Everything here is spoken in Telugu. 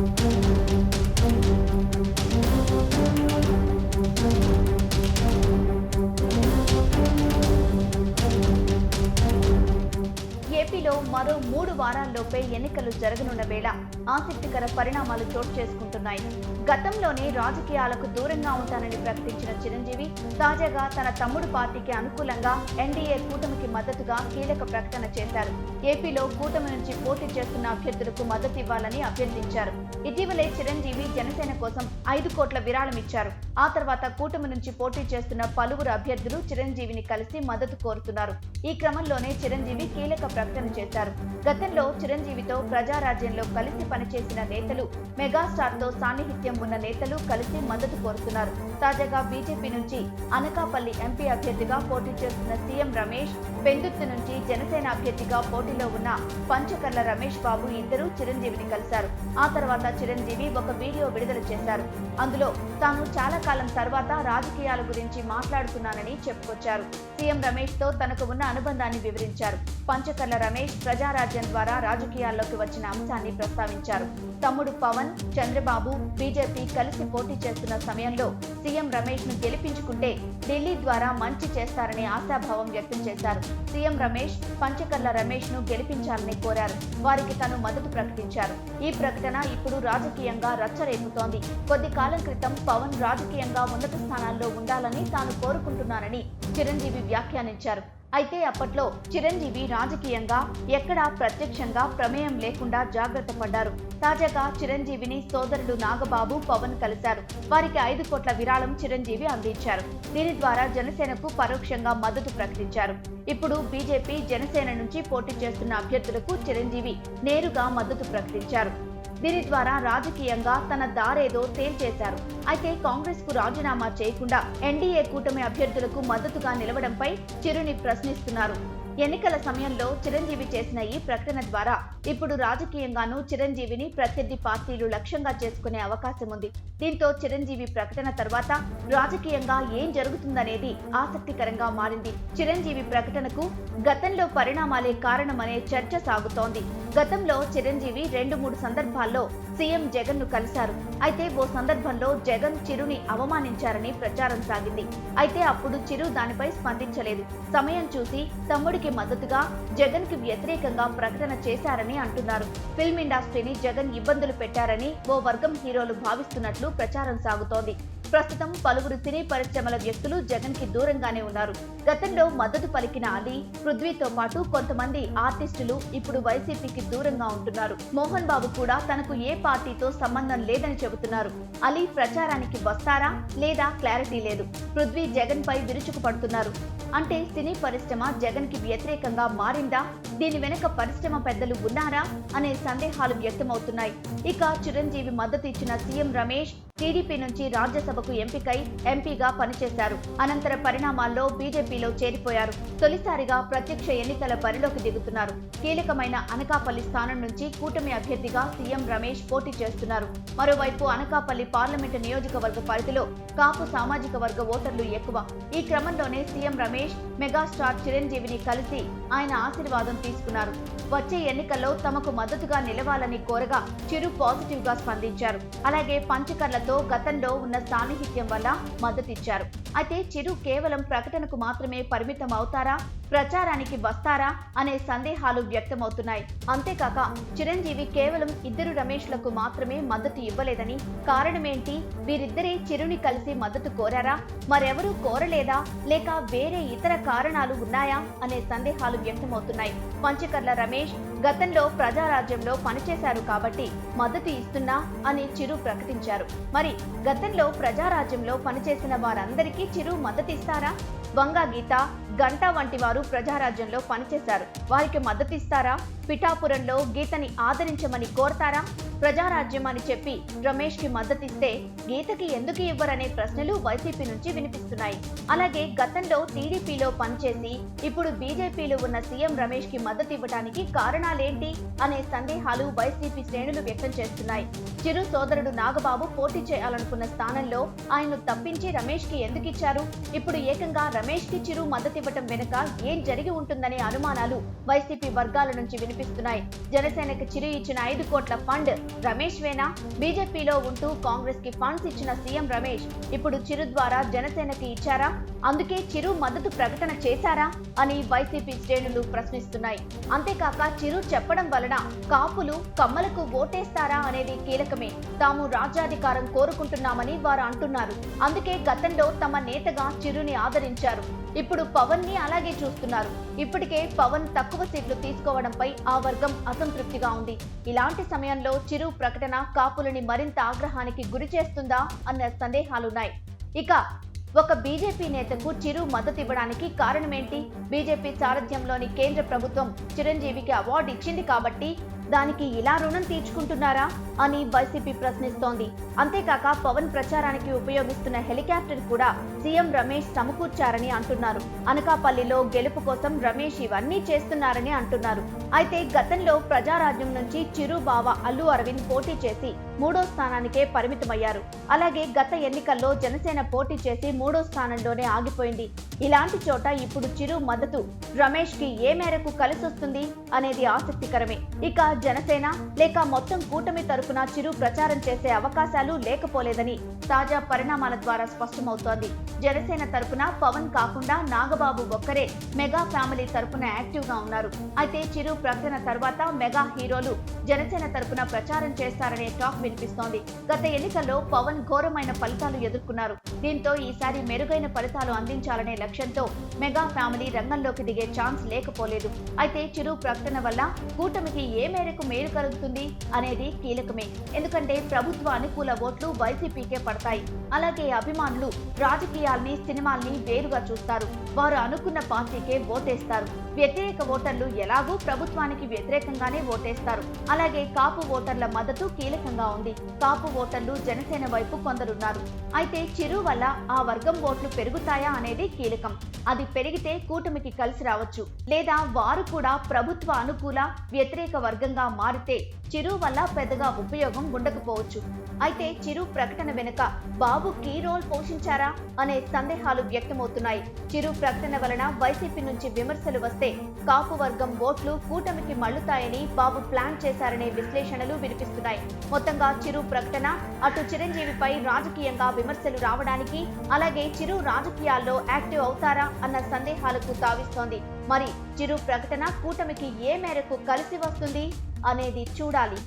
ఏపీలో మరో 3 వారాల్లోపే ఎన్నికలు జరగనున్న వేళ ఆసక్తికర పరిణామాలు చోటు చేసుకుంటున్నాయి. గతంలోనే రాజకీయాలకు దూరంగా ఉంటానని ప్రకటించిన చిరంజీవి తాజాగా తన తమ్ముడు పార్టీకి అనుకూలంగా ఎన్డీఏ కూటమికి మద్దతుగా కీలక ప్రకటన చేశారు. ఏపీలో కూటమి నుంచి పోటీ చేస్తున్న అభ్యర్థులకు మద్దతు ఇవ్వాలని అభ్యర్థించారు. ఇటీవలే చిరంజీవి జనసేన కోసం 5 కోట్ల విరాళం ఇచ్చారు. ఆ తర్వాత కూటమి నుంచి పోటీ చేస్తున్న పలువురు అభ్యర్థులు చిరంజీవిని కలిసి మద్దతు కోరుతున్నారు. ఈ క్రమంలోనే చిరంజీవి కీలక ప్రకటన చేశారు. గతంలో చిరంజీవితో ప్రజారాజ్యంలో కలిసి పనిచేసిన నేతలు, మెగాస్టార్ తో సాన్నిహిత్యం ఉన్న నేతలు కలిసి మద్దతు కోరుతున్నారు. తాజాగా బీజేపీ నుంచి అనకాపల్లి ఎంపీ అభ్యర్థిగా పోటీ చేస్తున్న సీఎం రమేష్, పెందుర్తి నుంచి జనసేన అభ్యర్థిగా పోటీలో ఉన్న పంచకర్ల రమేష్ బాబు ఇద్దరు చిరంజీవిని కలిశారు. ఆ తర్వాత చిరంజీవి ఒక వీడియో విడుదల చేశారు. అందులో తాను చాలా కాలం తర్వాత రాజకీయాల గురించి మాట్లాడుతున్నానని చెప్పుకొచ్చారు. సీఎం రమేష్ తో తనకు ఉన్న అనుబంధాన్ని వివరించారు. పంచకర్ల రమేష్ ప్రజారాజ్యం ద్వారా రాజకీయాల్లోకి వచ్చిన అంశాన్ని ప్రస్తావించారు. తమ్ముడు పవన్, చంద్రబాబు, బీజేపీ కలిసి పోటీ చేస్తున్న సమయంలో సీఎం రమేష్ ను గెలిపించుకుంటే ఢిల్లీ ద్వారా మంచి చేస్తారని ఆశాభావం వ్యక్తం చేశారు. సీఎం రమేష్ పంచకర్ల రమేష్ ను గెలిపించాలని కోరారు. వారికి తను మద్దతు ప్రకటించారు. ఈ ప్రకటన ఇప్పుడు రాజకీయంగా రచ్చరేపుతోంది. కొద్ది కాలం క్రితం పవన్ రాజకీయంగా ఉన్నత స్థానాల్లో ఉండాలని తాను కోరుకుంటున్నానని చిరంజీవి వ్యాఖ్యానించారు. అయితే అప్పట్లో చిరంజీవి రాజకీయంగా ఎక్కడా ప్రత్యక్షంగా ప్రమేయం లేకుండా జాగ్రత్త పడ్డారు. తాజాగా చిరంజీవిని సోదరుడు నాగబాబు, పవన్ కలిశారు. వారికి 5 కోట్ల విరాళం చిరంజీవి అందించారు. దీని ద్వారా జనసేనకు పరోక్షంగా మద్దతు ప్రకటించారు. ఇప్పుడు బీజేపీ, జనసేన నుంచి పోటీ చేస్తున్న అభ్యర్థులకు చిరంజీవి నేరుగా మద్దతు ప్రకటించారు. దీని ద్వారా రాజకీయంగా తన దారేదో తేల్చేశారు. అయితే కాంగ్రెస్ కు రాజీనామా చేయకుండా ఎన్డీఏ కూటమి అభ్యర్థులకు మద్దతుగా నిలవడంపై చిరుని ప్రశ్నిస్తున్నారు. ఎన్నికల సమయంలో చిరంజీవి చేసిన ఈ ప్రకటన ద్వారా ఇప్పుడు రాజకీయంగానూ చిరంజీవిని ప్రత్యర్థి పార్టీలు లక్ష్యంగా చేసుకునే అవకాశం ఉంది. దీంతో చిరంజీవి ప్రకటన తర్వాత రాజకీయంగా ఏం జరుగుతుందనేది ఆసక్తికరంగా మారింది. చిరంజీవి ప్రకటనకు గతంలో పరిణామాలే కారణమనే చర్చ సాగుతోంది. గతంలో చిరంజీవి 2-3 సందర్భాల్లో సీఎం జగన్ ను కలిశారు. అయితే ఓ సందర్భంలో జగన్ చిరుని అవమానించారని ప్రచారం సాగింది. అయితే అప్పుడు చిరు దానిపై స్పందించలేదు. సమయం చూసి తమ్ముడికి మద్దతుగా జగన్ కి వ్యతిరేకంగా ప్రకటన చేశారని అంటున్నారు. ఫిల్మ్ ఇండస్ట్రీని జగన్ ఇబ్బందులు పెట్టారని ఓ వర్గం హీరోలు భావిస్తున్నట్లు ప్రచారం సాగుతోంది. ప్రస్తుతం పలువురు సినీ పరిశ్రమల వ్యక్తులు జగన్ కి దూరంగానే ఉన్నారు. గతంలో మద్దతు పలికిన అలీ, పృథ్వీతో పాటు కొంతమంది ఆర్టిస్టులు ఇప్పుడు వైసీపీకి దూరంగా ఉంటున్నారు. మోహన్ బాబు కూడా తనకు ఏ పార్టీతో సంబంధం లేదని చెబుతున్నారు. అలీ ప్రచారానికి వస్తారా లేదా క్లారిటీ లేదు. పృథ్వీ జగన్ పై విరుచుకుపడుతున్నారు. అంటే సినీ పరిశ్రమ జగన్ కి వ్యతిరేకంగా మారిందా? దీని వెనుక పరిశ్రమ పెద్దలు ఉన్నారా అనే సందేహాలు వ్యక్తమవుతున్నాయి. ఇక చిరంజీవి మద్దతు ఇచ్చిన సీఎం రమేష్ టీడీపీ నుంచి రాజ్యసభకు ఎంపికై ఎంపీగా పనిచేశారు. అనంతర పరిణామాల్లో బీజేపీలో చేరిపోయారు. తొలిసారిగా ప్రత్యక్ష ఎన్నికల బరిలోకి దిగుతున్నారు. కీలకమైన అనకాపల్లి స్థానం నుంచి కూటమి అభ్యర్థిగా సీఎం రమేష్ పోటీ చేస్తున్నారు. మరోవైపు అనకాపల్లి పార్లమెంటు నియోజకవర్గ పరిధిలో కాపు సామాజిక వర్గ ఓటర్లు ఎక్కువ. ఈ క్రమంలోనే సీఎం రమేష్ మెగాస్టార్ చిరంజీవిని కలిసి ఆయన ఆశీర్వాదం తీసుకున్నారు. వచ్చే ఎన్నికల్లో తమకు మద్దతుగా నిలవాలని కోరగా చిరు పాజిటివ్ గా స్పందించారు. అలాగే పంచకర్లతో గతంలో ఉన్న సాన్నిహిత్యం వల్ల మద్దతిచ్చారు. అయితే చిరు కేవలం ప్రకటనకు మాత్రమే పరిమితం అవుతారా, ప్రచారానికి వస్తారా అనే సందేహాలు వ్యక్తమవుతున్నాయి. అంతేకాక చిరంజీవి కేవలం 2 రమేష్లకు మాత్రమే మద్దతు ఇవ్వలేదని, కారణమేంటి? వీరిద్దరే చిరుని కలిసి మద్దతు కోరారా, మరెవరూ కోరలేదా, లేక వేరే ఇతర కారణాలు ఉన్నాయా అనే సందేహాలు వ్యక్తమవుతున్నాయి. పంచకర్ల రమేష్ గతంలో ప్రజారాజ్యంలో పనిచేశారు కాబట్టి మద్దతు ఇస్తున్నా అని చిరు ప్రకటించారు. మరి గతంలో ప్రజారాజ్యంలో పనిచేసిన వారందరికీ చిరు మద్దతు ఇస్తారా? వంగా గీత, గంటా వంటి వారు ప్రజారాజ్యంలో పనిచేశారు. వారికి మద్దతిస్తారా? పిఠాపురంలో గీతని ఆదరించమని కోరతారా? ప్రజారాజ్యం అని చెప్పి రమేష్ కి మద్దతిస్తే గీతకి ఎందుకు ఇవ్వరనే ప్రశ్నలు వైసీపీ నుంచి వినిపిస్తున్నాయి. అలాగే గతంలో టీడీపీలో పనిచేసి ఇప్పుడు బీజేపీలో ఉన్న సీఎం రమేష్ కి మద్దతు ఇవ్వడానికి కారణాలేంటి అనే సందేహాలు వైసీపీ శ్రేణులు వ్యక్తం చేస్తున్నాయి. చిరు సోదరుడు నాగబాబు పోటీ చేయాలనుకున్న స్థానంలో ఆయన్ను తప్పించి రమేష్ కి ఎందుకు ఇచ్చారు? ఇప్పుడు ఏకంగా రమేష్ కి చిరు మద్దతివ్వటం వెనుక ఏం జరిగి ఉంటుందనే అనుమానాలు వైసీపీ వర్గాల నుంచి వినిపిస్తున్నాయి. జనసేనకు చిరు ఇచ్చిన 5 కోట్ల ఫండ్ రమేష్ వేనా? బీజేపీలో ఉంటూ కాంగ్రెస్ కి ఫండ్స్ ఇచ్చిన సీఎం రమేష్ ఇప్పుడు చిరు ద్వారా జనసేనకి ఇచ్చారా? అందుకే చిరు మద్దతు ప్రకటన చేశారా అని వైసీపీ శ్రేణులు ప్రశ్నిస్తున్నాయి. అంతేకాక చిరు చెప్పడం వలన కాపులు కమ్మలకు ఓటేస్తారా అనేది కీలకమే. తాము రాజ్యాధికారం కోరుకుంటున్నామని వారు అంటున్నారు. అందుకే గతంలో తమ నేతగా చిరుని ఆదరించారు. ఇప్పుడు పవన్ ని అలాగే చూస్తున్నారు. ఇప్పటికే పవన్ తక్కువ సీట్లు తీసుకోవడంపై ఆ వర్గం అసంతృప్తిగా ఉంది. ఇలాంటి సమయంలో చిరు ప్రకటన కాపులని మరింత ఆగ్రహానికి గురి చేస్తుందా అన్న సందేహాలున్నాయి. ఇక ఒక బీజేపీ నేతకు చిరు మద్దతు ఇవ్వడానికి కారణమేంటి? బీజేపీ సారథ్యంలోని కేంద్ర ప్రభుత్వం చిరంజీవికి అవార్డు ఇచ్చింది కాబట్టి దానికి ఇలా రుణం తీర్చుకుంటున్నారా అని వైసీపీ ప్రశ్నిస్తోంది. అంతేకాక పవన్ ప్రచారానికి ఉపయోగిస్తున్న హెలికాప్టర్ కూడా సీఎం రమేష్ సమకూర్చారని అంటున్నారు. అనకాపల్లిలో గెలుపు కోసం రమేష్ ఇవన్నీ చేస్తున్నారని అంటున్నారు. అయితే గతంలో ప్రజారాజ్యం నుంచి చిరు బావ అల్లు అరవింద్ పోటీ చేసి 3వ స్థానానికే పరిమితమయ్యారు. అలాగే గత ఎన్నికల్లో జనసేన పోటీ చేసి 3వ స్థానంలోనే ఆగిపోయింది. ఇలాంటి చోట ఇప్పుడు చిరు మద్దతు రమేష్ కి ఏ మేరకు కలిసొస్తుంది అనేది ఆసక్తికరమే. ఇక జనసేన లేక మొత్తం కూటమి తరపున చిరు ప్రచారం చేసే అవకాశాలు లేకపోలేదని తాజా పరిణామాల ద్వారా స్పష్టమవుతోంది. జనసేన తరపున పవన్ కాకుండా నాగబాబు ఒక్కరే మెగా ఫ్యామిలీ తరపున యాక్టివ్ గా ఉన్నారు. అయితే చిరు ప్రకటన తర్వాత మెగా హీరోలు జనసేన తరపున ప్రచారం చేస్తారనే టాక్ వినిపిస్తోంది. గత ఎన్నికల్లో పవన్ ఘోరమైన ఫలితాలు ఎదుర్కొన్నారు. దీంతో ఈసారి మెరుగైన ఫలితాలు అందించాలనే లక్ష్యంతో మెగా ఫ్యామిలీ రంగంలోకి దిగే ఛాన్స్ లేకపోలేదు. అయితే చిరు ప్రకటన వల్ల కూటమికి ఏ మేరకు మేలు కలుగుతుంది అనేది కీలకమే. ఎందుకంటే ప్రభుత్వ అనుకూల ఓట్లు వైసీపీకే పడతాయి. అలాగే అభిమానులు రాజకీయాల్ని సినిమాల్ని వేరుగా చూస్తారు. వారు అనుకున్న పార్టీకే ఓటేస్తారు. వ్యతిరేక ఓటర్లు ఎలాగూ ప్రభుత్వానికి వ్యతిరేకంగానే ఓటేస్తారు. అలాగే కాపు ఓటర్ల మద్దతు కీలకంగా ఉంది. కాపు ఓటర్లు జనసేన వైపు కొందరున్నారు. అయితే చిరు వల్ల ఆ వర్గం ఓట్లు పెరుగుతాయా అనేది కీలకం. అది పెరిగితే కూటమికి కలిసి రావచ్చు. లేదా వారు కూడా ప్రభుత్వ అనుకూల వ్యతిరేక వర్గంగా మారితే చిరు వల్ల పెద్దగా ఉపయోగం ఉండకపోవచ్చు. అయితే చిరు ప్రకటన వెనుక బాబు కీ రోల్ పోషించారా అనే సందేహాలు వ్యక్తమవుతున్నాయి. చిరు ప్రకటన వలన వైసీపీ నుంచి విమర్శలు వస్తే కాపు వర్గం ఓట్లు కూటమికి మళ్లుతాయని బాబు ప్లాన్ చేశారనే విశ్లేషణలు వినిపిస్తున్నాయి. మొత్తంగా చిరు ప్రకటన అటు చిరంజీవిపై రాజకీయంగా విమర్శలు రావడానికి, అలాగే చిరు రాజకీయాల్లో యాక్టివ్ అవుతారా అన్న సందేహాలకు తావిస్తోంది. మరి చిరు ప్రకటన కూటమికి ఏ మేరకు కలిసి వస్తుంది అనేది చూడాలి.